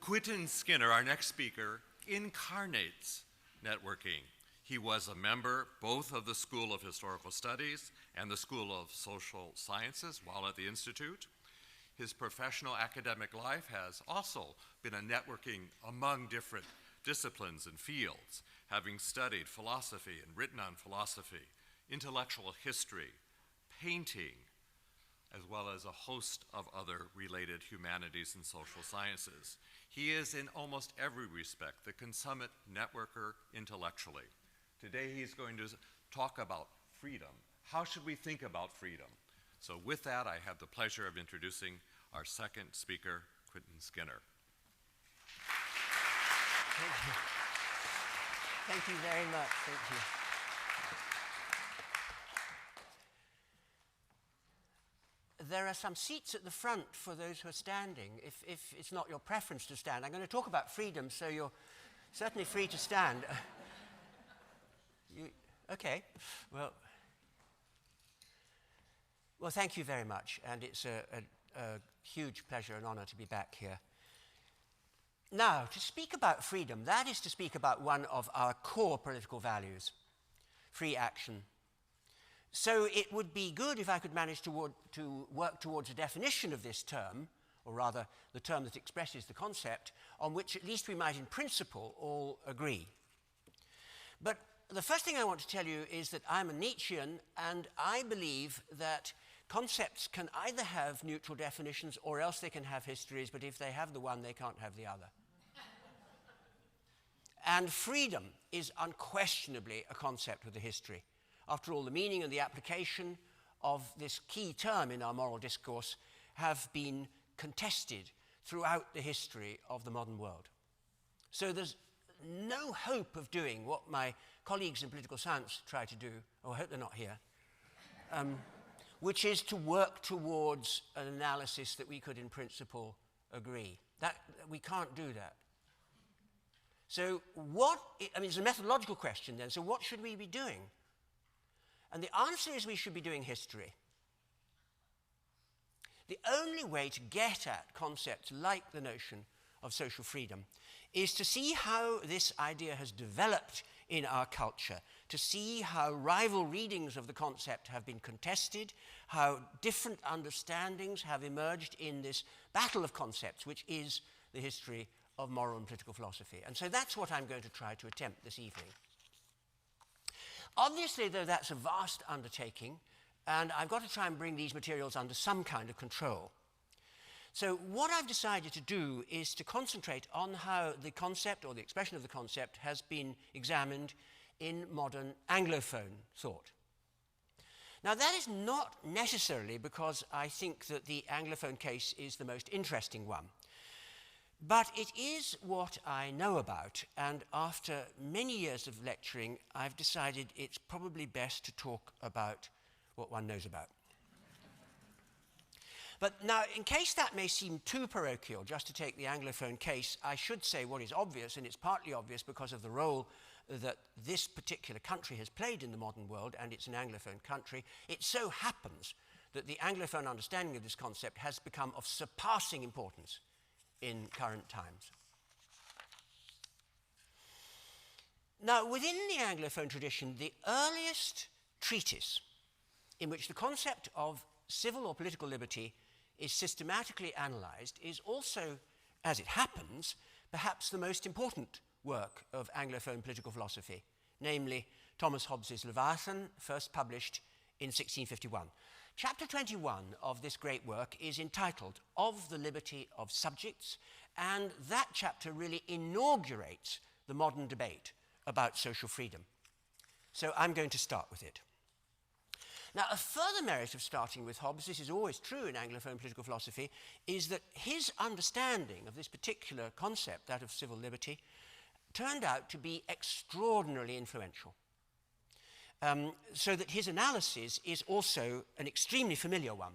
Quentin Skinner, our next speaker, incarnates networking. He was a member both of the School of Historical Studies and the School of Social Sciences while at the Institute. His professional academic life has also been a networking among different disciplines and fields, having studied philosophy and written on philosophy, intellectual history, painting, as well as a host of other related humanities and social sciences. He is in almost every respect the consummate networker intellectually. Today he's going to talk about freedom. How should we think about freedom? So with that, I have the pleasure of introducing our second speaker, Quentin Skinner. Thank you. Thank you very much. Thank you. There are some seats at the front for those who are standing. If it's not your preference to stand, I'm going to talk about freedom, so you're certainly free to stand. Okay. Well, thank you very much, and it's a huge pleasure and honor to be back here. Now, to speak about freedom, that is to speak about one of our core political values, free action. So it would be good if I could manage to work towards a definition of this term, or rather the term that expresses the concept, on which at least we might in principle all agree. But the first thing I want to tell you is that I'm a Nietzschean, and I believe that concepts can either have neutral definitions or else they can have histories, but if they have the one, they can't have the other. And freedom is unquestionably a concept with a history. After all, the meaning and the application of this key term in our moral discourse have been contested throughout the history of the modern world. So there's no hope of doing what my colleagues in political science try to do, I hope they're not here, which is to work towards an analysis that we could in principle agree. We can't do that. So it's a methodological question then, so what should we be doing? And the answer is we should be doing history. The only way to get at concepts like the notion of social freedom is to see how this idea has developed in our culture, to see how rival readings of the concept have been contested, how different understandings have emerged in this battle of concepts, which is the history of moral and political philosophy. And so that's what I'm going to try to attempt this evening. Obviously, though, that's a vast undertaking, and I've got to try and bring these materials under some kind of control. So what I've decided to do is to concentrate on how the concept or the expression of the concept has been examined in modern Anglophone thought. Now, that is not necessarily because I think that the Anglophone case is the most interesting one. But it is what I know about, and after many years of lecturing, I've decided it's probably best to talk about what one knows about. But now, in case that may seem too parochial, just to take the Anglophone case, I should say what is obvious, and it's partly obvious because of the role that this particular country has played in the modern world, and it's an Anglophone country. It so happens that the Anglophone understanding of this concept has become of surpassing importance in current times. Now, within the Anglophone tradition, the earliest treatise in which the concept of civil or political liberty is systematically analyzed is also, as it happens, perhaps the most important work of Anglophone political philosophy, namely Thomas Hobbes's Leviathan, first published in 1651. Chapter 21 of this great work is entitled Of the Liberty of Subjects, and that chapter really inaugurates the modern debate about social freedom. So I'm going to start with it. Now, a further merit of starting with Hobbes, this is always true in Anglophone political philosophy, is that his understanding of this particular concept, that of civil liberty, turned out to be extraordinarily influential. So that his analysis is also an extremely familiar one,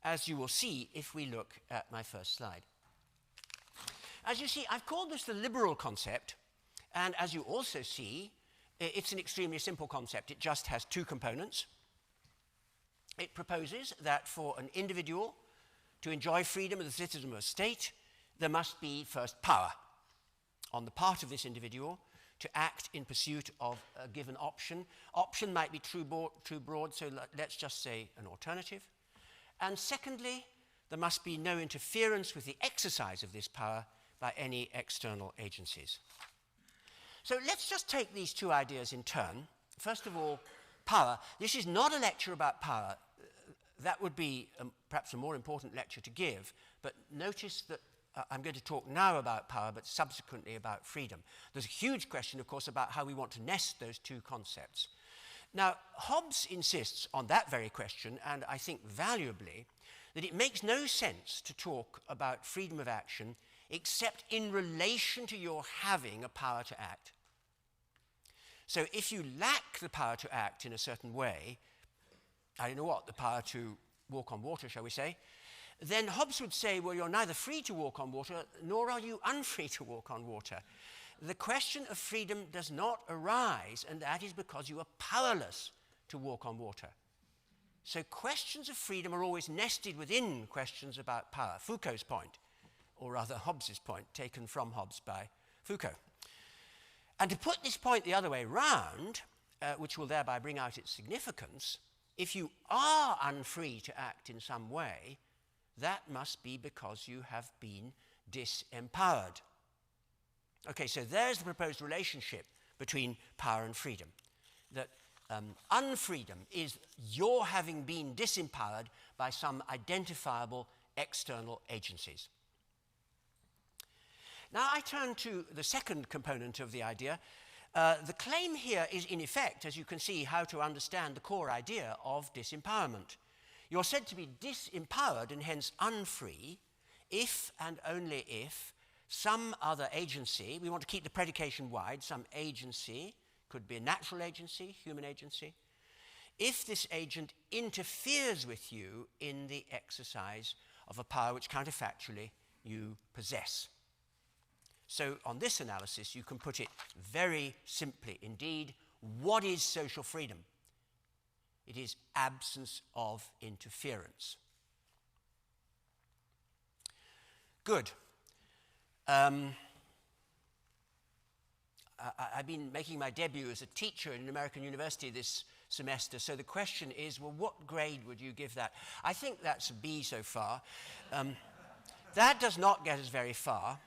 as you will see if we look at my first slide. As you see, I've called this the liberal concept, and as you also see, it's an extremely simple concept. It just has two components. It proposes that for an individual to enjoy freedom as a citizen of a state, there must be first power on the part of this individual to act in pursuit of a given option. Option might be too broad, so let's just say an alternative. And secondly, there must be no interference with the exercise of this power by any external agencies. So let's just take these two ideas in turn. First of all, power. This is not a lecture about power. That would be perhaps a more important lecture to give, but notice that I'm going to talk now about power, but subsequently about freedom. There's a huge question, of course, about how we want to nest those two concepts. Now, Hobbes insists on that very question, and I think valuably, that it makes no sense to talk about freedom of action except in relation to your having a power to act. So if you lack the power to act in a certain way, I don't know what, the power to walk on water, shall we say, then Hobbes would say, well, you're neither free to walk on water, nor are you unfree to walk on water. The question of freedom does not arise, and that is because you are powerless to walk on water. So questions of freedom are always nested within questions about power. Foucault's point, or rather Hobbes's point, taken from Hobbes by Foucault. And to put this point the other way round, which will thereby bring out its significance, if you are unfree to act in some way, that must be because you have been disempowered. Okay, so there's the proposed relationship between power and freedom. That unfreedom is your having been disempowered by some identifiable external agencies. Now I turn to the second component of the idea. The claim here is, in effect, as you can see, how to understand the core idea of disempowerment. You're said to be disempowered and hence unfree if and only if some other agency, we want to keep the predication wide, some agency, could be a natural agency, human agency, if this agent interferes with you in the exercise of a power which counterfactually you possess. So on this analysis, you can put it very simply indeed, what is social freedom? It is absence of interference. Good. I've been making my debut as a teacher in an American university this semester, so the question is, well, what grade would you give that? I think that's a B so far. That does not get us very far,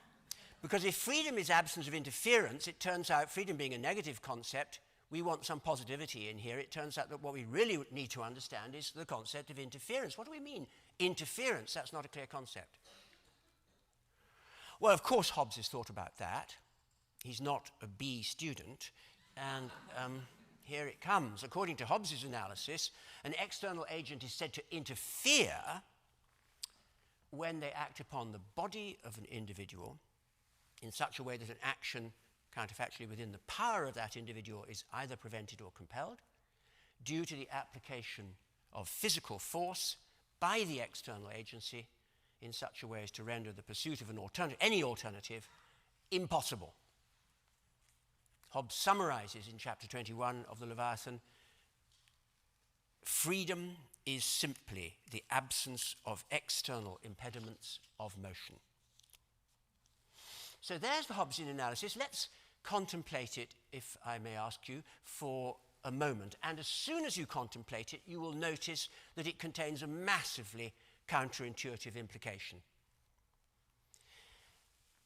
because if freedom is absence of interference, it turns out, freedom being a negative concept, we want some positivity in here. It turns out that what we really need to understand is the concept of interference. What do we mean? Interference, that's not a clear concept. Well, of course, Hobbes has thought about that. He's not a B student, and here it comes. According to Hobbes's analysis, an external agent is said to interfere when they act upon the body of an individual in such a way that an action counterfactually within the power of that individual is either prevented or compelled due to the application of physical force by the external agency in such a way as to render the pursuit of an any alternative impossible. Hobbes summarizes in chapter 21 of the Leviathan, freedom is simply the absence of external impediments of motion. So there's the Hobbesian analysis. Let's contemplate it, if I may ask you, for a moment. And as soon as you contemplate it, you will notice that it contains a massively counterintuitive implication.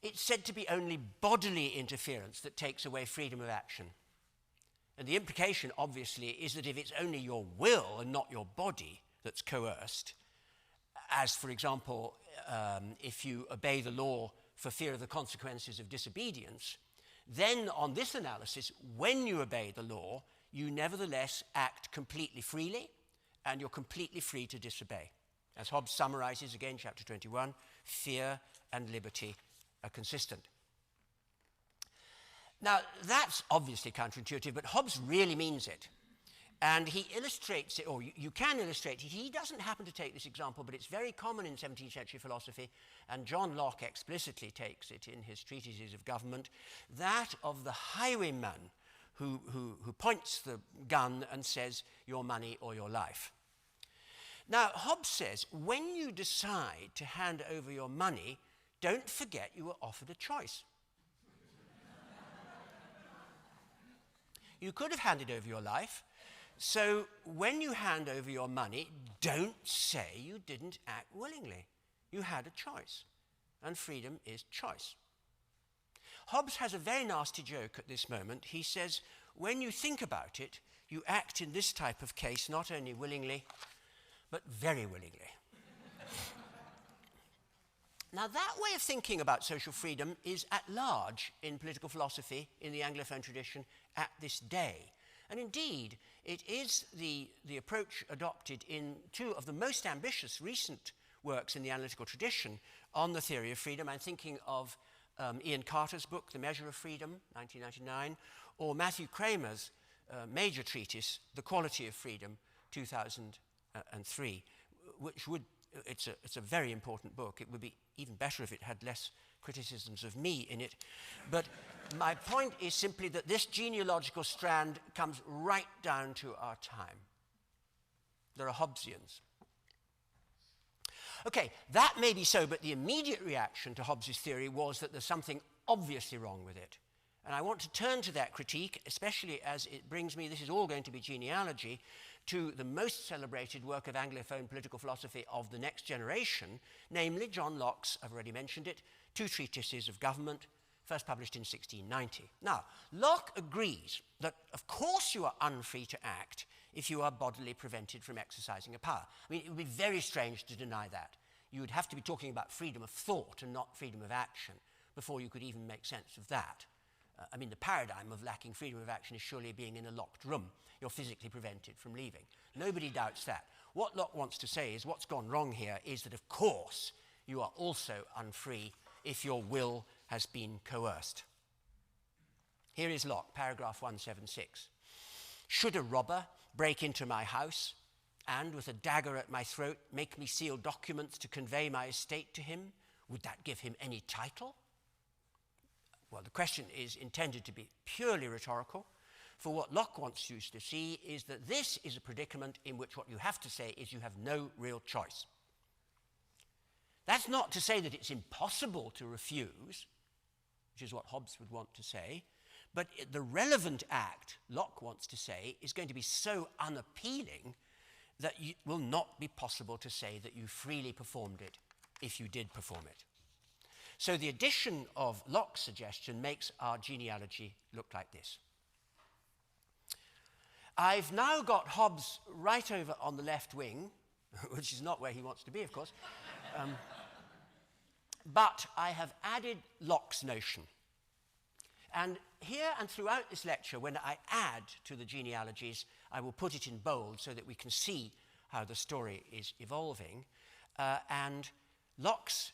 It's said to be only bodily interference that takes away freedom of action. And the implication, obviously, is that if it's only your will and not your body that's coerced, as, for example, if you obey the law for fear of the consequences of disobedience, then on this analysis, when you obey the law, you nevertheless act completely freely, and you're completely free to disobey. As Hobbes summarizes again, chapter 21, fear and liberty are consistent. Now, that's obviously counterintuitive, but Hobbes really means it. And he illustrates it, or you can illustrate it. He doesn't happen to take this example, but it's very common in 17th century philosophy, and John Locke explicitly takes it in his treatises of government, that of the highwayman who points the gun and says, your money or your life. Now, Hobbes says, when you decide to hand over your money don't forget you were offered a choice. You could have handed over your life, so when you hand over your money, don't say you didn't act willingly. You had a choice, and freedom is choice. Hobbes has a very nasty joke at this moment. He says, when you think about it, you act in this type of case not only willingly, but very willingly. Now, that way of thinking about social freedom is at large in political philosophy in the Anglophone tradition at this day. And indeed, it is the approach adopted in two of the most ambitious recent works in the analytical tradition on the theory of freedom. I'm thinking of Ian Carter's book, The Measure of Freedom, 1999, or Matthew Kramer's major treatise, The Quality of Freedom, 2003, which would, it's a very important book. It would be even better if it had less criticisms of me in it. But my point is simply that this genealogical strand comes right down to our time. There are Hobbesians. Okay, that may be so, but the immediate reaction to Hobbes' theory was that there's something obviously wrong with it. And I want to turn to that critique, especially as it brings me, this is all going to be genealogy, to the most celebrated work of Anglophone political philosophy of the next generation, namely John Locke's, I've already mentioned it, two treatises of government, first published in 1690. Now, Locke agrees that, of course, you are unfree to act if you are bodily prevented from exercising a power. I mean, it would be very strange to deny that. You would have to be talking about freedom of thought and not freedom of action before you could even make sense of that. I mean, the paradigm of lacking freedom of action is surely being in a locked room. You're physically prevented from leaving. Nobody doubts that. What Locke wants to say is what's gone wrong here is that, of course, you are also unfree if your will has been coerced. Here is Locke, paragraph 176. Should a robber break into my house and, with a dagger at my throat, make me seal documents to convey my estate to him, would that give him any title? Well, the question is intended to be purely rhetorical, for what Locke wants you to see is that this is a predicament in which what you have to say is you have no real choice. That's not to say that it's impossible to refuse, which is what Hobbes would want to say, but the relevant act, Locke wants to say, is going to be so unappealing that it will not be possible to say that you freely performed it if you did perform it. So the addition of Locke's suggestion makes our genealogy look like this. I've now got Hobbes right over on the left wing, which is not where he wants to be, of course, but I have added Locke's notion. And here and throughout this lecture, when I add to the genealogies, I will put it in bold so that we can see how the story is evolving. And Locke's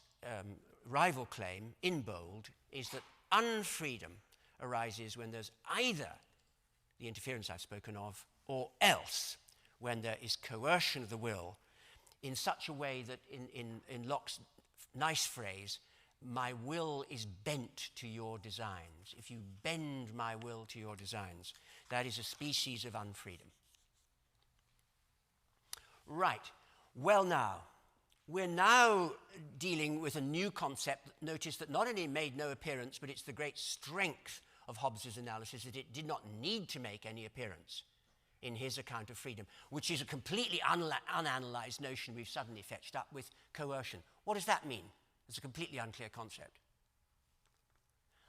rival claim, in bold, is that unfreedom arises when there's either the interference I've spoken of, or else when there is coercion of the will in such a way that, in Locke's nice phrase, my will is bent to your designs. If you bend my will to your designs, that is a species of unfreedom. Right. Well now, we're now dealing with a new concept. Notice that not only made no appearance, but it's the great strength of Hobbes' analysis that it did not need to make any appearance in his account of freedom, which is a completely unanalyzed notion we've suddenly fetched up with coercion. What does that mean? It's a completely unclear concept.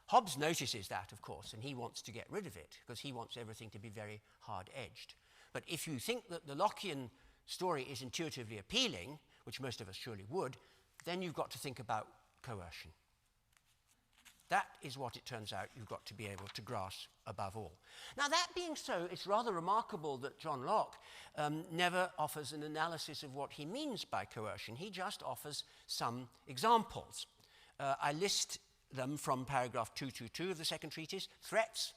Hobbes notices that, of course, and he wants to get rid of it because he wants everything to be very hard-edged. But if you think that the Lockean story is intuitively appealing, which most of us surely would, then you've got to think about coercion. That is what it turns out you've got to be able to grasp above all. Now, that being so, it's rather remarkable that John Locke never offers an analysis of what he means by coercion. He just offers some examples. I list them from paragraph 222 of the second treatise: threats,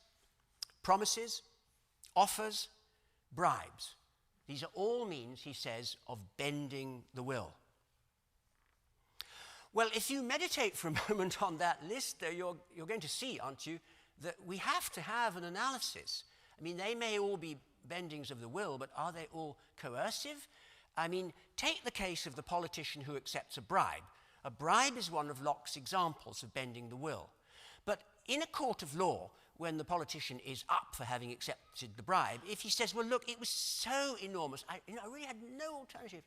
promises, offers, bribes. These are all means, he says, of bending the will. Well, if you meditate for a moment on that list, you're going to see, aren't you, that we have to have an analysis. I mean, they may all be bendings of the will, but are they all coercive? I mean, take the case of the politician who accepts a bribe. A bribe is one of Locke's examples of bending the will. But in a court of law, when the politician is up for having accepted the bribe, if he says, well, look, it was so enormous, I really had no alternative,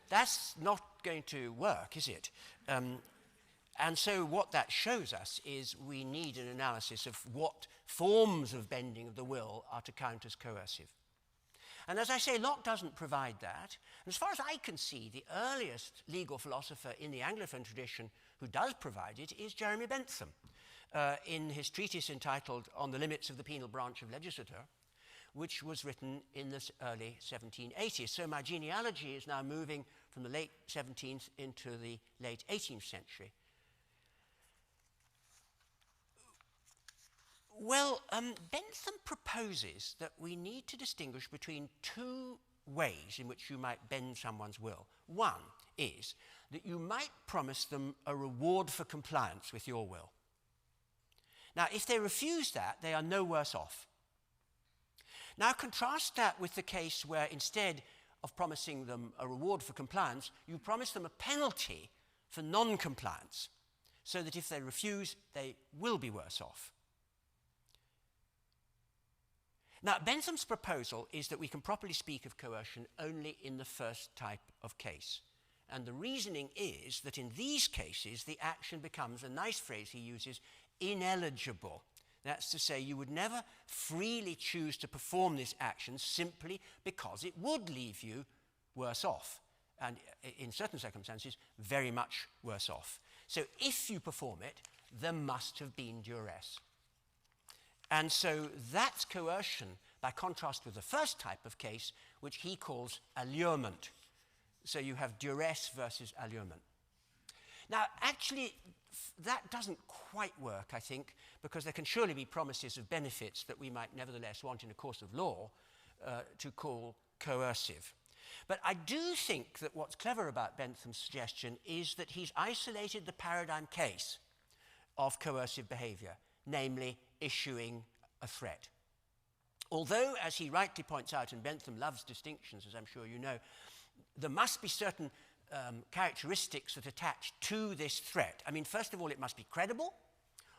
that's not going to work, is it? And so what that shows us is we need an analysis of what forms of bending of the will are to count as coercive. And as I say, Locke doesn't provide that. And as far as I can see, the earliest legal philosopher in the Anglophone tradition who does provide it is Jeremy Bentham, in his treatise entitled On the Limits of the Penal Branch of Legislature, which was written in the early 1780s. So my genealogy is now moving from the late 17th into the late 18th century. Well, Bentham proposes that we need to distinguish between two ways in which you might bend someone's will. One is that you might promise them a reward for compliance with your will. Now, if they refuse that, they are no worse off. Now, contrast that with the case where instead of promising them a reward for compliance, you promise them a penalty for non-compliance, so that if they refuse, they will be worse off. Now, Bentham's proposal is that we can properly speak of coercion only in the first type of case. And the reasoning is that in these cases, the action becomes, a nice phrase he uses, ineligible. That's to say, you would never freely choose to perform this action simply because it would leave you worse off, and in certain circumstances, very much worse off. So if you perform it, there must have been duress. And so that's coercion, by contrast with the first type of case, which he calls allurement. So you have duress versus allurement. Now, actually, that doesn't quite work, I think, because there can surely be promises of benefits that we might nevertheless want in a course of law to call coercive. But I do think that what's clever about Bentham's suggestion is that he's isolated the paradigm case of coercive behavior, namely issuing a threat. Although, as he rightly points out, and Bentham loves distinctions, as I'm sure you know, there must be certain characteristics that attach to this threat. I mean, first of all, it must be credible,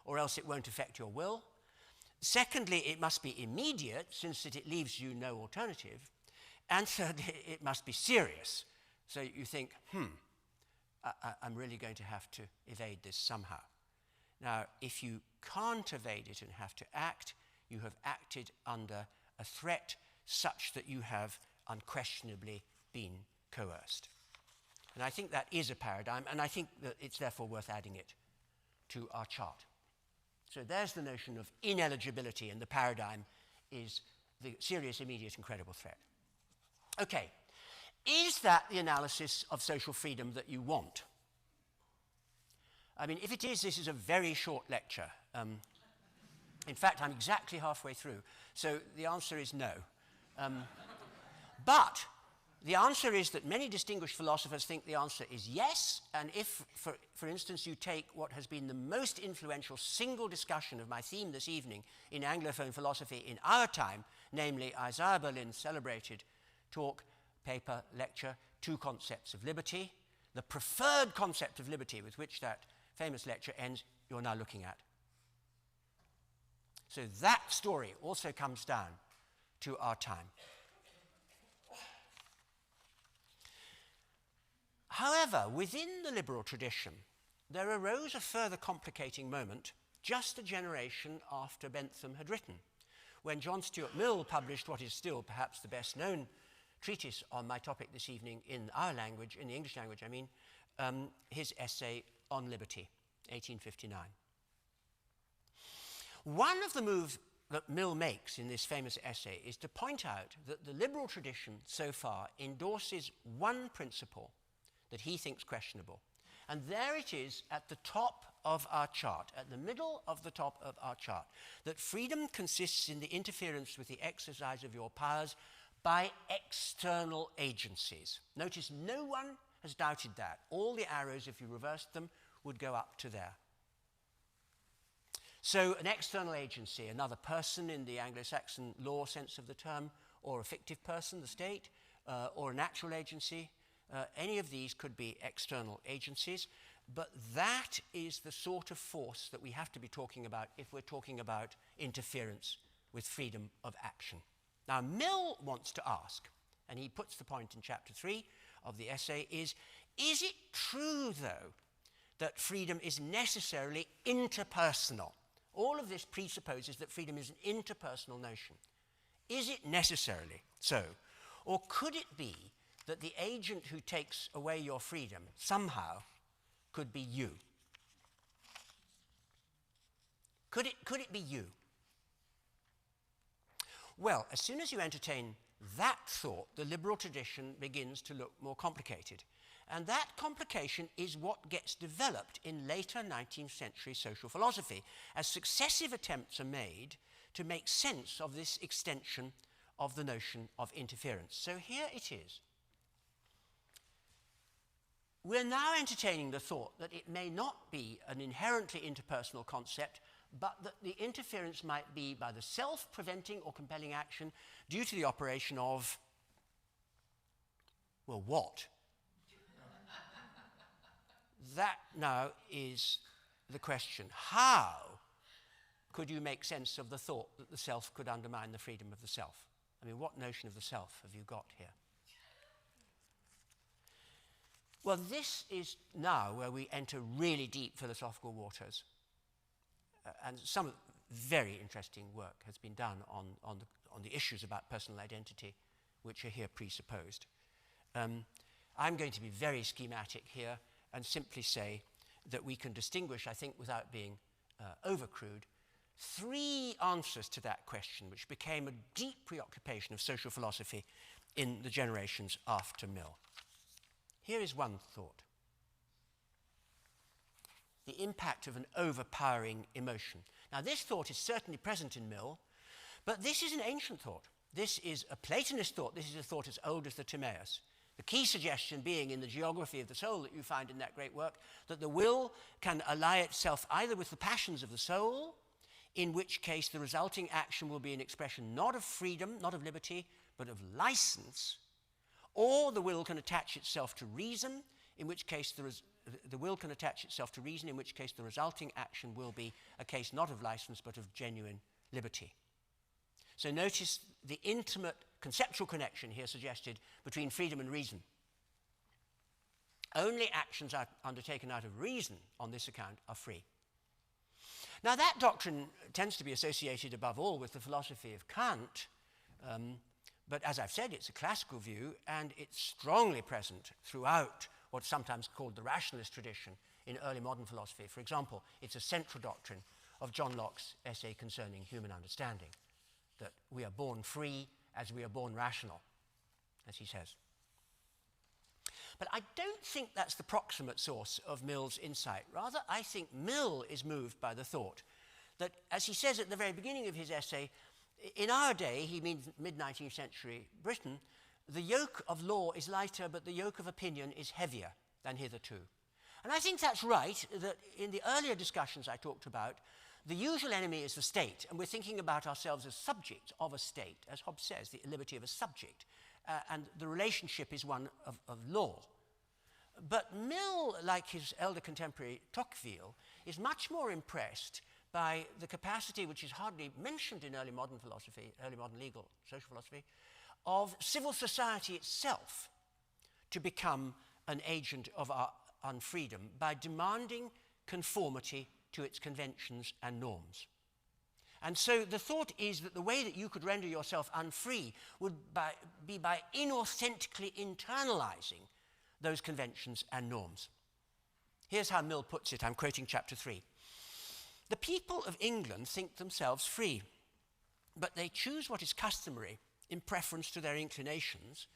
or else it won't affect your will. Secondly, it must be immediate, since it leaves you no alternative. And thirdly, it must be serious. So you think, I'm really going to have to evade this somehow. Now, if you can't evade it and have to act, you have acted under a threat such that you have unquestionably been coerced. And I think that is a paradigm, and I think that it's therefore worth adding it to our chart. So there's the notion of ineligibility, and the paradigm is the serious, immediate, and credible threat. Okay, is that the analysis of social freedom that you want? I mean, if it is, this is a very short lecture. In fact, I'm exactly halfway through. So the answer is no. But the answer is that many distinguished philosophers think the answer is yes. And if, for instance, you take what has been the most influential single discussion of my theme this evening in Anglophone philosophy in our time, namely Isaiah Berlin's celebrated talk, paper, lecture, Two Concepts of Liberty, the preferred concept of liberty with which that famous lecture ends, you're now looking at. So that story also comes down to our time. However, within the liberal tradition, there arose a further complicating moment just a generation after Bentham had written, when John Stuart Mill published what is still perhaps the best known treatise on my topic this evening in our language, in the English language, I mean, his essay on liberty, 1859. One of the moves that Mill makes in this famous essay is to point out that the liberal tradition so far endorses one principle that he thinks questionable. And there it is at the top of our chart, at the middle of the top of our chart, that freedom consists in the interference with the exercise of your powers by external agencies. Notice no one has doubted that. All the arrows, if you reversed them, would go up to there. So an external agency, another person in the Anglo-Saxon law sense of the term, or a fictive person, the state, or a natural agency, Any of these could be external agencies, but that is the sort of force that we have to be talking about if we're talking about interference with freedom of action. Now, Mill wants to ask, and he puts the point in chapter 3 of the essay, is it true, though, that freedom is necessarily interpersonal? All of this presupposes that freedom is an interpersonal notion. Is it necessarily so? Or could it be that the agent who takes away your freedom somehow could be you? Could it be you? Well, as soon as you entertain that thought, the liberal tradition begins to look more complicated. And that complication is what gets developed in later 19th century social philosophy, as successive attempts are made to make sense of this extension of the notion of interference. So here it is. We're now entertaining the thought that it may not be an inherently interpersonal concept, but that the interference might be by the self-preventing or compelling action due to the operation of, well, what? That now is the question. How could you make sense of the thought that the self could undermine the freedom of the self? I mean, what notion of the self have you got here? Well, this is now where we enter really deep philosophical waters. And some very interesting work has been done on the issues about personal identity, which are here presupposed. I'm going to be very schematic here and simply say that we can distinguish, I think without being overcrude, three answers to that question, which became a deep preoccupation of social philosophy in the generations after Mill. Here is one thought. The impact of an overpowering emotion. Now, this thought is certainly present in Mill, but this is an ancient thought. This is a Platonist thought. This is a thought as old as the Timaeus. The key suggestion being in the geography of the soul that you find in that great work, that the will can ally itself either with the passions of the soul, in which case the resulting action will be an expression not of freedom, not of liberty, but of license, or the will can attach itself to reason, in which case the will can attach itself to reason, in which case the resulting action will be a case not of license, but of genuine liberty. So notice the intimate conceptual connection here suggested between freedom and reason. Only actions undertaken out of reason on this account are free. Now, that doctrine tends to be associated above all with the philosophy of Kant, but as I've said, it's a classical view, and it's strongly present throughout what's sometimes called the rationalist tradition in early modern philosophy. For example, it's a central doctrine of John Locke's essay concerning human understanding, that we are born free as we are born rational, as he says. But I don't think that's the proximate source of Mill's insight. Rather, I think Mill is moved by the thought that, as he says at the very beginning of his essay, in our day, he means mid-19th century Britain, the yoke of law is lighter, but the yoke of opinion is heavier than hitherto. And I think that's right, that in the earlier discussions I talked about, the usual enemy is the state, and we're thinking about ourselves as subjects of a state, as Hobbes says, the liberty of a subject, and the relationship is one of law. But Mill, like his elder contemporary Tocqueville, is much more impressed by the capacity, which is hardly mentioned in early modern philosophy, early modern legal social philosophy, of civil society itself to become an agent of our unfreedom by demanding conformity to its conventions and norms. And so the thought is that the way that you could render yourself unfree would be by inauthentically internalizing those conventions and norms. Here's how Mill puts it. I'm quoting chapter 3. The people of England think themselves free, but they choose what is customary in preference to their inclinations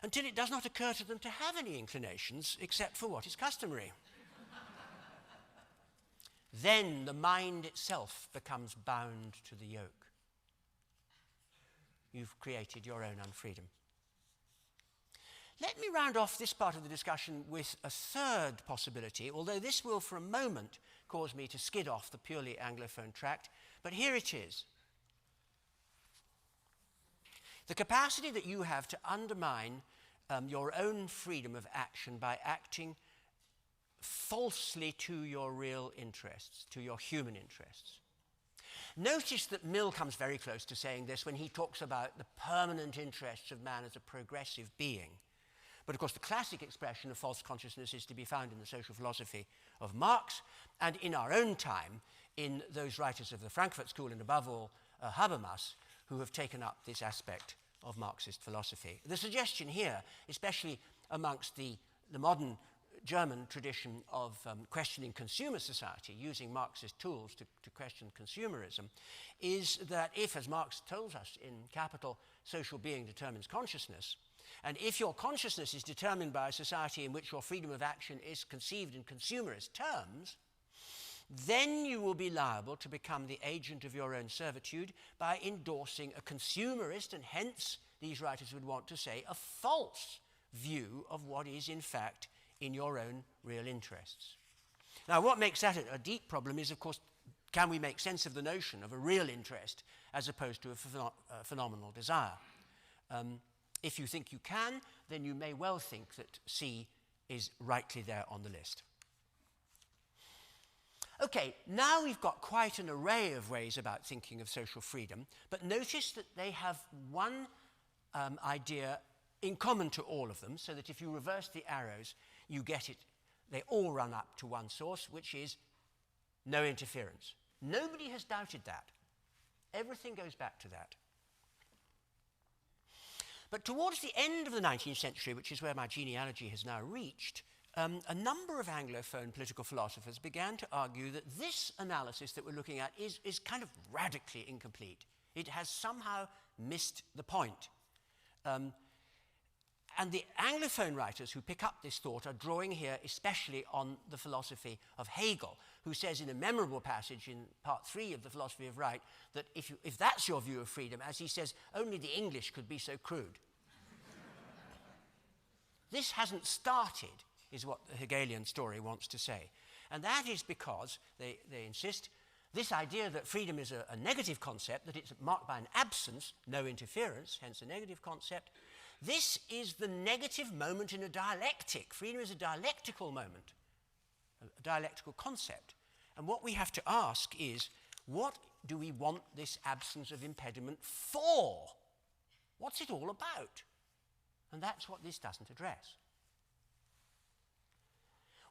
until it does not occur to them to have any inclinations except for what is customary. Then the mind itself becomes bound to the yoke. You've created your own unfreedom. Let me round off this part of the discussion with a third possibility, although this will for a moment cause me to skid off the purely Anglophone tract, but here it is. The capacity that you have to undermine your own freedom of action by acting falsely to your real interests, to your human interests. Notice that Mill comes very close to saying this when he talks about the permanent interests of man as a progressive being. But of course, the classic expression of false consciousness is to be found in the social philosophy of Marx, and in our own time, in those writers of the Frankfurt School, and above all, Habermas, who have taken up this aspect of Marxist philosophy. The suggestion here, especially amongst the modern German tradition of questioning consumer society, using Marxist tools to question consumerism, is that if, as Marx tells us in Capital, social being determines consciousness, and if your consciousness is determined by a society in which your freedom of action is conceived in consumerist terms, then you will be liable to become the agent of your own servitude by endorsing a consumerist, and hence, these writers would want to say, a false view of what is in fact in your own real interests. Now, what makes that a deep problem is, of course, can we make sense of the notion of a real interest as opposed to a phenomenal desire? If you think you can, then you may well think that C is rightly there on the list. Okay, now we've got quite an array of ways about thinking of social freedom, but notice that they have one idea in common to all of them, so that if you reverse the arrows, you get it, they all run up to one source, which is no interference. Nobody has doubted that. Everything goes back to that. But towards the end of the 19th century, which is where my genealogy has now reached, a number of Anglophone political philosophers began to argue that this analysis that we're looking at is kind of radically incomplete. It has somehow missed the point. And the Anglophone writers who pick up this thought are drawing here especially on the philosophy of Hegel, who says in a memorable passage in part 3 of the Philosophy of Right that if that's your view of freedom, as he says, only the English could be so crude. This hasn't started, is what the Hegelian story wants to say. And that is because, they insist, this idea that freedom is a negative concept, that it's marked by an absence, no interference, hence a negative concept, this is the negative moment in a dialectic. Freedom is a dialectical moment, a dialectical concept. And what we have to ask is, what do we want this absence of impediment for? What's it all about? And that's what this doesn't address.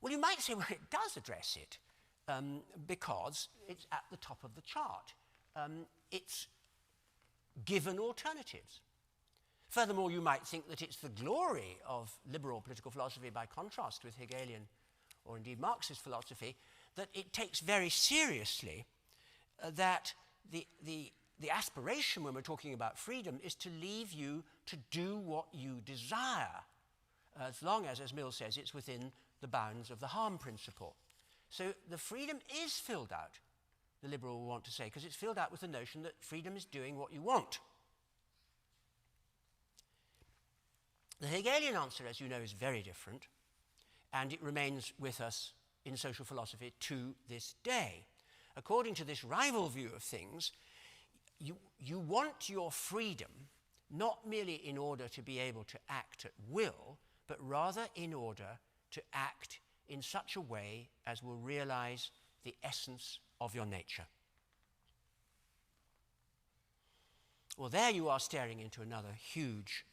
Well, you might say, well, it does address it because it's at the top of the chart. It's given alternatives. Furthermore, you might think that it's the glory of liberal political philosophy by contrast with Hegelian or indeed Marxist philosophy that it takes very seriously that the aspiration when we're talking about freedom is to leave you to do what you desire, as long as Mill says, it's within the bounds of the harm principle. So the freedom is filled out, the liberal will want to say, because it's filled out with the notion that freedom is doing what you want. The Hegelian answer, as you know, is very different, and it remains with us in social philosophy to this day. According to this rival view of things, you want your freedom not merely in order to be able to act at will, but rather in order to act in such a way as will realize the essence of your nature. Well, there you are staring into another huge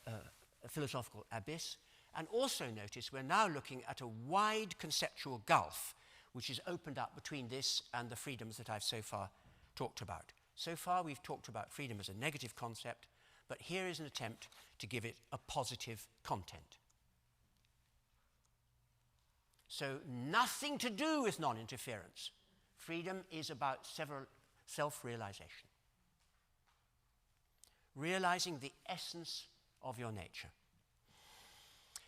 a philosophical abyss. And also notice we're now looking at a wide conceptual gulf which is opened up between this and the freedoms that I've so far talked about. So far we've talked about freedom as a negative concept, but here is an attempt to give it a positive content. So nothing to do with non-interference. Freedom is about self-realization. Realizing the essence of your nature.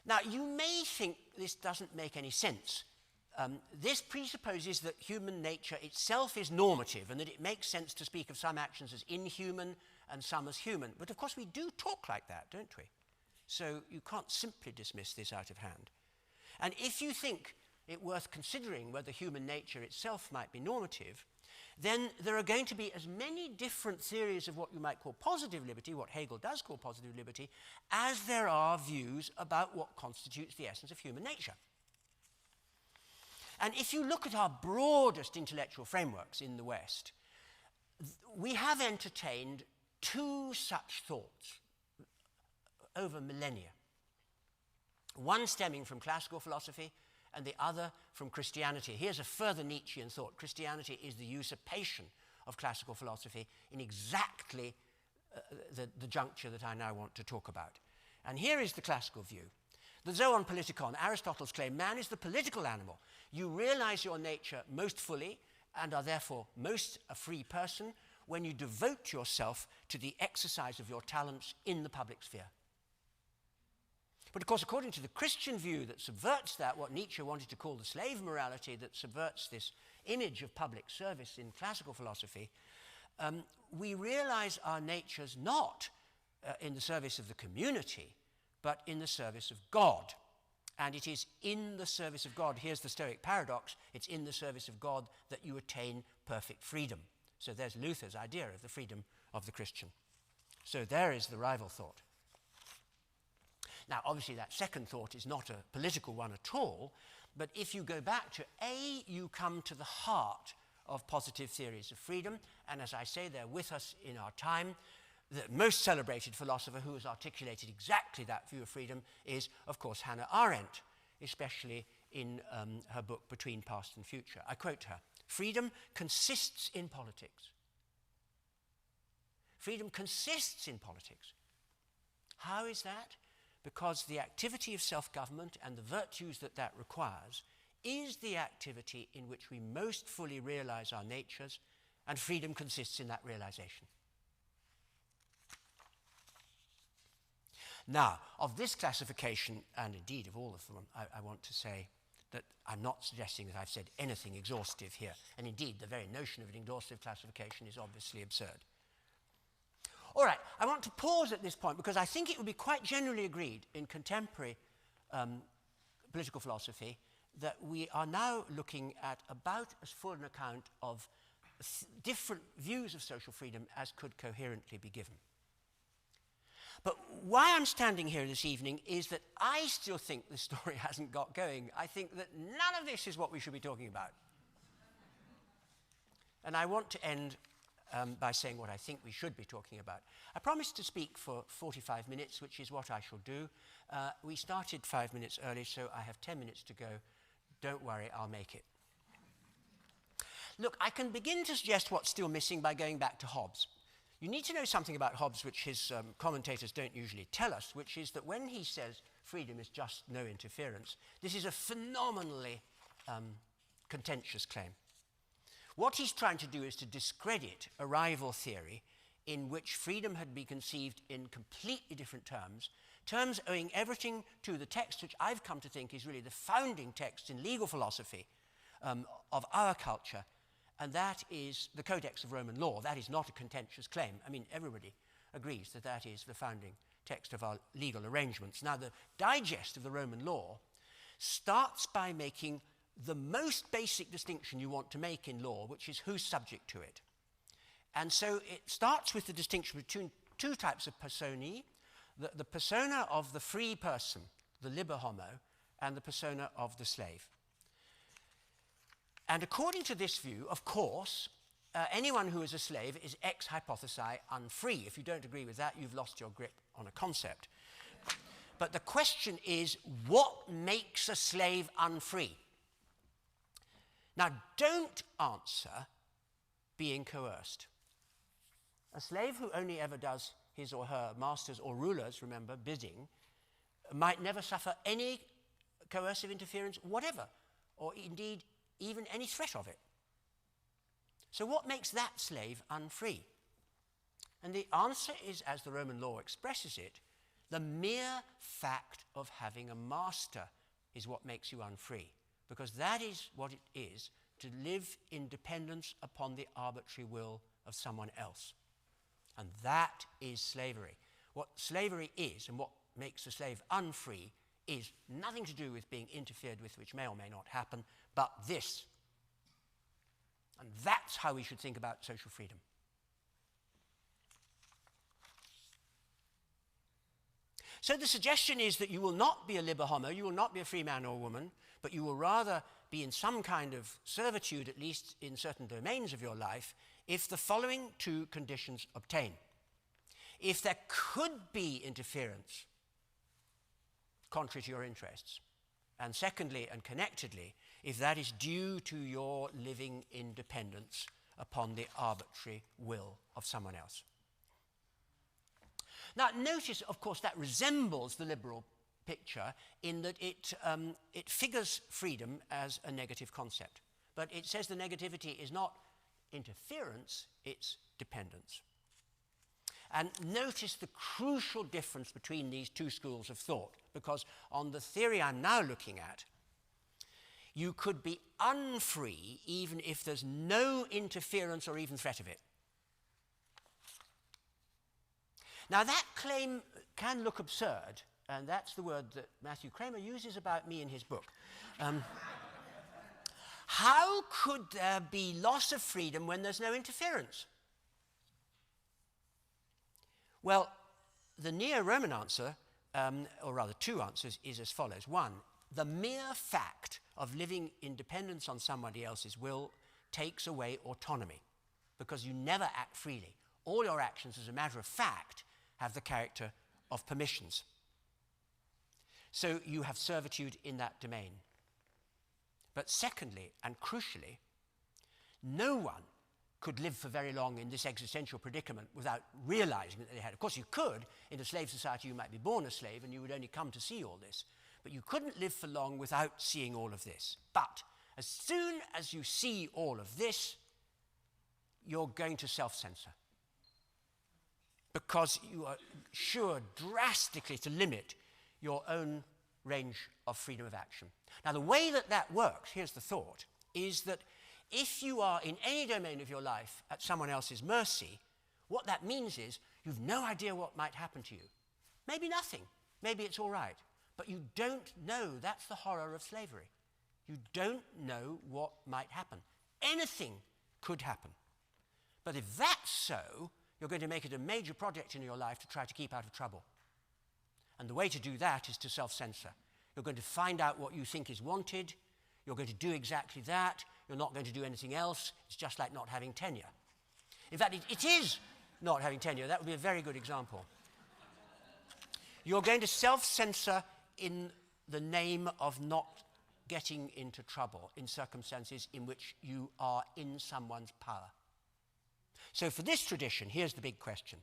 Now, you may think this doesn't make any sense. This presupposes that human nature itself is normative and that it makes sense to speak of some actions as inhuman and some as human. But of course we do talk like that, don't we? So you can't simply dismiss this out of hand. And if you think it worth considering whether human nature itself might be normative, then there are going to be as many different theories of what you might call positive liberty, what Hegel does call positive liberty, as there are views about what constitutes the essence of human nature. And if you look at our broadest intellectual frameworks in the West, we have entertained two such thoughts over millennia. One stemming from classical philosophy and the other from Christianity. Here's a further Nietzschean thought. Christianity is the usurpation of classical philosophy in exactly the juncture that I now want to talk about. And here is the classical view. The Zoon Politikon, Aristotle's claim, man is the political animal. You realize your nature most fully and are therefore most a free person when you devote yourself to the exercise of your talents in the public sphere. But of course, according to the Christian view that subverts that, what Nietzsche wanted to call the slave morality that subverts this image of public service in classical philosophy, we realize our natures not in the service of the community, but in the service of God. And it is in the service of God, here's the Stoic paradox, it's in the service of God that you attain perfect freedom. So there's Luther's idea of the freedom of the Christian. So there is the rival thought. Now, obviously, that second thought is not a political one at all, but if you go back to A, you come to the heart of positive theories of freedom, and as I say, they're with us in our time. The most celebrated philosopher who has articulated exactly that view of freedom is, of course, Hannah Arendt, especially in her book Between Past and Future. I quote her, "Freedom consists in politics." Freedom consists in politics. How is that? Because the activity of self-government and the virtues that that requires is the activity in which we most fully realize our natures, and freedom consists in that realization. Now, of this classification, and indeed of all of them, I want to say that I'm not suggesting that I've said anything exhaustive here, and indeed the very notion of an exhaustive classification is obviously absurd. All right, I want to pause at this point because I think it would be quite generally agreed in contemporary political philosophy that we are now looking at about as full an account of different views of social freedom as could coherently be given. But why I'm standing here this evening is that I still think the story hasn't got going. I think that none of this is what we should be talking about. And I want to end by saying what I think we should be talking about. I promised to speak for 45 minutes, which is what I shall do. We started 5 minutes early, so I have 10 minutes to go. Don't worry, I'll make it. Look, I can begin to suggest what's still missing by going back to Hobbes. You need to know something about Hobbes which his commentators don't usually tell us, which is that when he says freedom is just no interference, this is a phenomenally contentious claim. What he's trying to do is to discredit a rival theory in which freedom had been conceived in completely different terms owing everything to the text which I've come to think is really the founding text in legal philosophy of our culture, and that is the Codex of Roman Law. That is not a contentious claim. I mean, everybody agrees that that is the founding text of our legal arrangements. Now, the digest of the Roman Law starts by making the most basic distinction you want to make in law, which is who's subject to it. And so it starts with the distinction between two types of personae, the persona of the free person, the liber homo, and the persona of the slave. And according to this view, of course, anyone who is a slave is ex hypothesi unfree. If you don't agree with that, you've lost your grip on a concept. But the question is, what makes a slave unfree? Now, don't answer being coerced. A slave who only ever does his or her master's or ruler's, remember, bidding, might never suffer any coercive interference whatever, or indeed even any threat of it. So what makes that slave unfree? And the answer is, as the Roman law expresses it, the mere fact of having a master is what makes you unfree, because that is what it is to live in dependence upon the arbitrary will of someone else. And that is slavery. What slavery is and what makes a slave unfree is nothing to do with being interfered with, which may or may not happen, but this. And that's how we should think about social freedom. So the suggestion is that you will not be a liber homo, you will not be a free man or woman, but you will rather be in some kind of servitude, at least in certain domains of your life, if the following two conditions obtain. If there could be interference contrary to your interests, and secondly and connectedly, if that is due to your living in dependence upon the arbitrary will of someone else. Now, notice, of course, that resembles the liberal picture in that it figures freedom as a negative concept. But it says the negativity is not interference, it's dependence. And notice the crucial difference between these two schools of thought, because on the theory I'm now looking at, you could be unfree even if there's no interference or even threat of it. Now that claim can look absurd, and that's the word that Matthew Kramer uses about me in his book. How could there be loss of freedom when there's no interference? Well, the Neo-Roman answer, or rather two answers, is as follows. One, the mere fact of living in dependence on somebody else's will takes away autonomy, because you never act freely. All your actions, as a matter of fact, have the character of permissions. So you have servitude in that domain. But secondly, and crucially, no one could live for very long in this existential predicament without realizing that they had. Of course, you could. In a slave society, you might be born a slave and you would only come to see all this. But you couldn't live for long without seeing all of this. But as soon as you see all of this, you're going to self-censor, because you are sure drastically to limit your own range of freedom of action. Now, the way that that works, here's the thought, is that if you are in any domain of your life at someone else's mercy, what that means is you've no idea what might happen to you. Maybe nothing. Maybe it's all right. But you don't know. That's the horror of slavery. You don't know what might happen. Anything could happen. But if that's so, you're going to make it a major project in your life to try to keep out of trouble. And the way to do that is to self-censor. You're going to find out what you think is wanted. You're going to do exactly that. You're not going to do anything else. It's just like not having tenure. In fact, it is not having tenure. That would be a very good example. You're going to self-censor in the name of not getting into trouble in circumstances in which you are in someone's power. So for this tradition, here's the big question.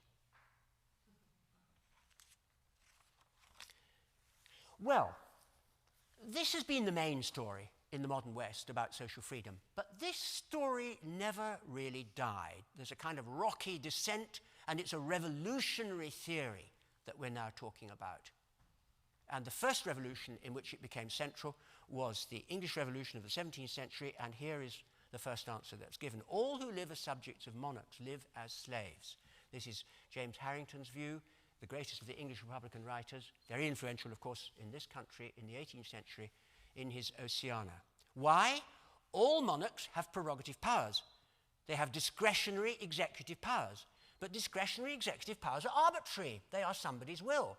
Well, this has been the main story in the modern West about social freedom, but this story never really died. There's a kind of rocky descent, and it's a revolutionary theory that we're now talking about. And the first revolution in which it became central was the English Revolution of the 17th century, and here is the first answer that's given. All who live as subjects of monarchs live as slaves. This is James Harrington's view, the greatest of the English Republican writers, very influential, of course, in this country in the 18th century, in his Oceana. Why? All monarchs have prerogative powers. They have discretionary executive powers. But discretionary executive powers are arbitrary. They are somebody's will.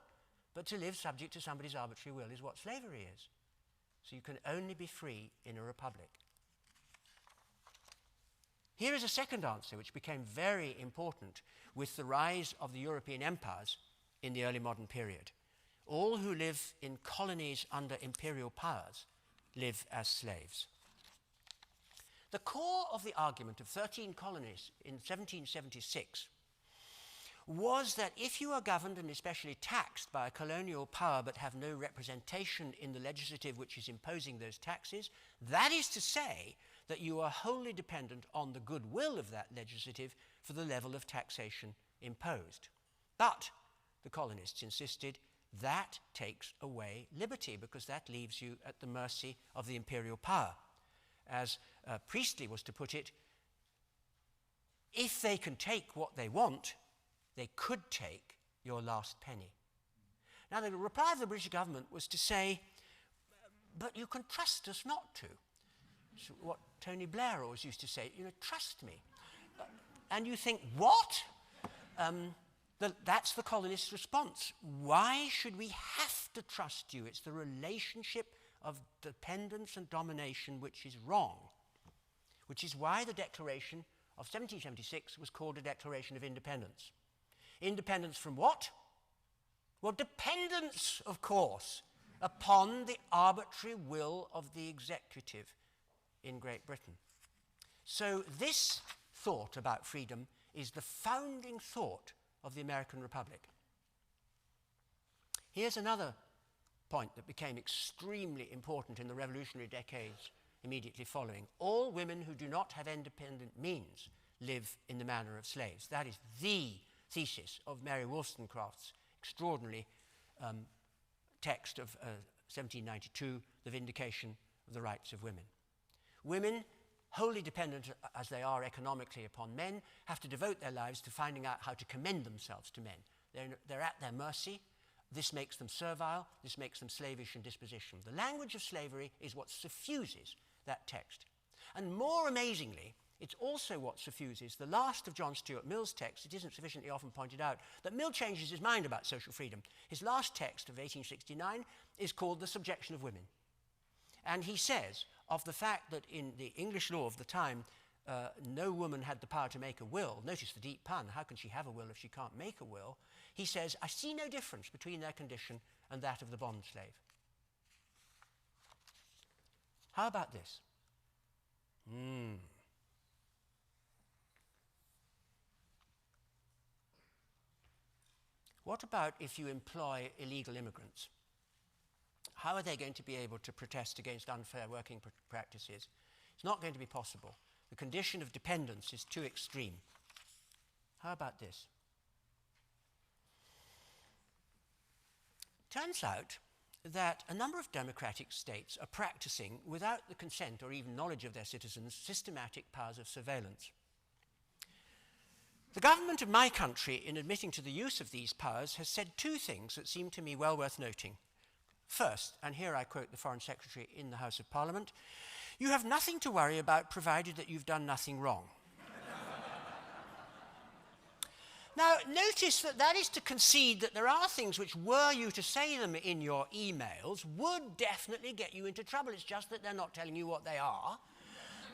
But to live subject to somebody's arbitrary will is what slavery is. So you can only be free in a republic. Here is a second answer, which became very important with the rise of the European empires in the early modern period. All who live in colonies under imperial powers live as slaves. The core of the argument of 13 colonies in 1776 was that if you are governed and especially taxed by a colonial power but have no representation in the legislative which is imposing those taxes, that is to say that you are wholly dependent on the goodwill of that legislative for the level of taxation imposed. But, the colonists insisted, that takes away liberty, because that leaves you at the mercy of the imperial power. As Priestley was to put it, if they can take what they want, they could take your last penny. Now, the reply of the British government was to say, but you can trust us not to. It's what Tony Blair always used to say, trust me. And you think, what? That's the colonists' response. Why should we have to trust you? It's the relationship of dependence and domination which is wrong, which is why the Declaration of 1776 was called a Declaration of Independence. Independence from what? Well, dependence, of course, upon the arbitrary will of the executive in Great Britain. So this thought about freedom is the founding thought of the American Republic. Here's another point that became extremely important in the revolutionary decades immediately following. All women who do not have independent means live in the manner of slaves. That is the thesis of Mary Wollstonecraft's extraordinary text of 1792, The Vindication of the Rights of Women. Women, wholly dependent as they are economically upon men, have to devote their lives to finding out how to commend themselves to men. They're at their mercy. This makes them servile. This makes them slavish in disposition. The language of slavery is what suffuses that text. And more amazingly, it's also what suffuses the last of John Stuart Mill's text. It isn't sufficiently often pointed out that Mill changes his mind about social freedom. His last text of 1869 is called The Subjection of Women. And he says of the fact that in the English law of the time, no woman had the power to make a will. Notice the deep pun. How can she have a will if she can't make a will? He says, I see no difference between their condition and that of the bond slave. How about this? What about if you employ illegal immigrants? How are they going to be able to protest against unfair working practices? It's not going to be possible. The condition of dependence is too extreme. How about this? Turns out that a number of democratic states are practicing, without the consent or even knowledge of their citizens, systematic powers of surveillance. The government of my country, in admitting to the use of these powers, has said two things that seem to me well worth noting. First, and here I quote the Foreign Secretary in the House of Parliament, you have nothing to worry about provided that you've done nothing wrong. Now, notice that is to concede that there are things which, were you to say them in your emails, would definitely get you into trouble. It's just that they're not telling you what they are.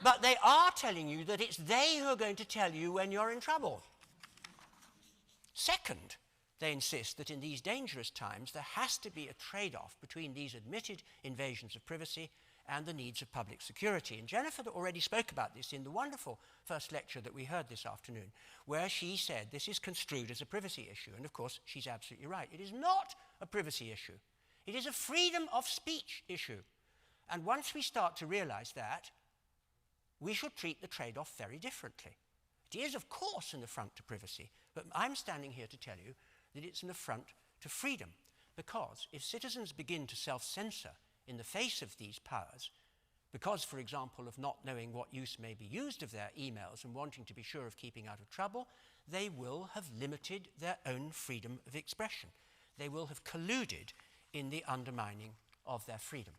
But they are telling you that it's they who are going to tell you when you're in trouble. Second, they insist that in these dangerous times there has to be a trade-off between these admitted invasions of privacy and the needs of public security. And Jennifer already spoke about this in the wonderful first lecture that we heard this afternoon, where she said this is construed as a privacy issue. And of course, she's absolutely right. It is not a privacy issue. It is a freedom of speech issue. And once we start to realize that, we should treat the trade-off very differently. It is, of course, an affront to privacy, but I'm standing here to tell you that it's an affront to freedom, because if citizens begin to self-censor in the face of these powers, because, for example, of not knowing what use may be used of their emails and wanting to be sure of keeping out of trouble, they will have limited their own freedom of expression. They will have colluded in the undermining of their freedom.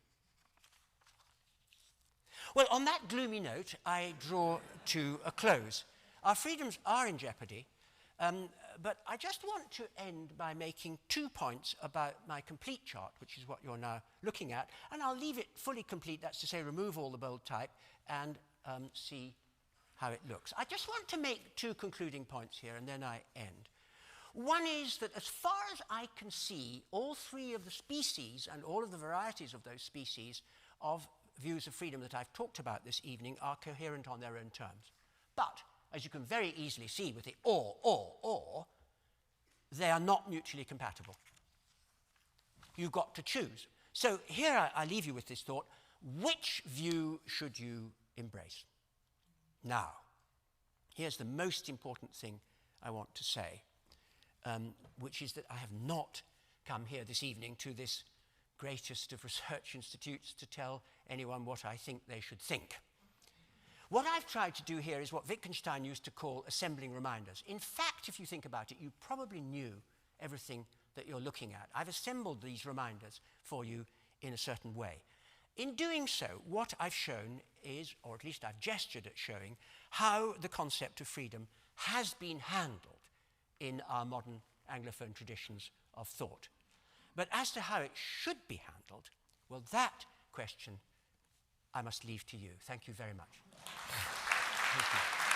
Well, on that gloomy note, I draw to a close. Our freedoms are in jeopardy, but I just want to end by making 2 points about my complete chart, which is what you're now looking at, and I'll leave it fully complete, that's to say remove all the bold type, and see how it looks. I just want to make 2 concluding points here, and then I end. One is that as far as I can see, all 3 of the species and all of the varieties of those species of views of freedom that I've talked about this evening are coherent on their own terms. But, as you can very easily see with the or, they are not mutually compatible. You've got to choose. So here I leave you with this thought. Which view should you embrace? Now, here's the most important thing I want to say, which is that I have not come here this evening to this greatest of research institutes to tell anyone what I think they should think. What I've tried to do here is what Wittgenstein used to call assembling reminders. In fact, if you think about it, you probably knew everything that you're looking at. I've assembled these reminders for you in a certain way. In doing so, what I've shown is, or at least I've gestured at showing, how the concept of freedom has been handled in our modern Anglophone traditions of thought. But as to how it should be handled, well, that question I must leave to you. Thank you very much. Thank you.